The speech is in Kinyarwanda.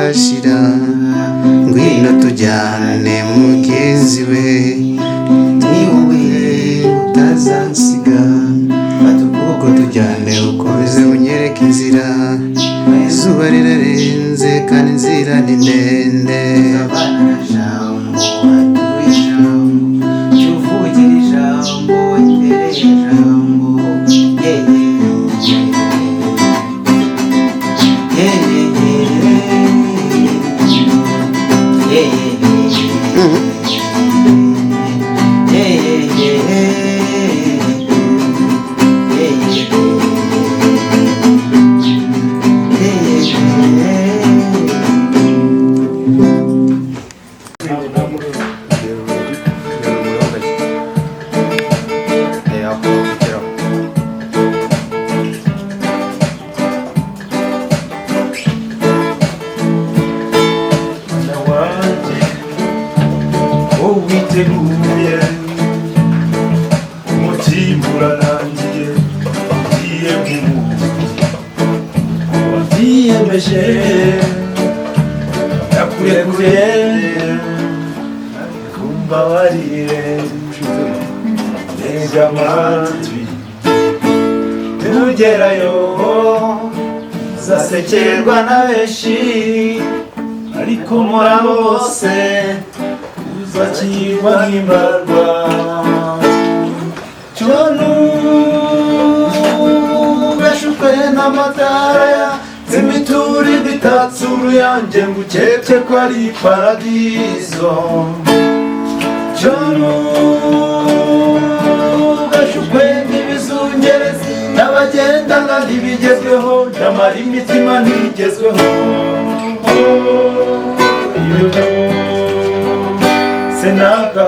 ntazashira ngwino tujyane mugenzi we ni wowe utazansiga fata ukuboko tujyane ukomeze unyereke inzira izuba rirarenze kandi inzira ni ndende abana jambo atuye ijambo cyuvugira ijambo imbere ijambo witeguye umutima uranangiye ugiye kumuha wabyiyemeje yakurekuye kumva warire neza amatwi ntugerayo uzasekerwa na benshi ariko muri bose uzakirwa nk'imbarwa cyonu gashukwe n'amatara z'imiturirwa itatse uruyange ngo ukeke ko ari paradizo cyonu gashukwe n'ibizungerezi n'abagendana ntibigezweho nyamara imitima ntigezweho Senaka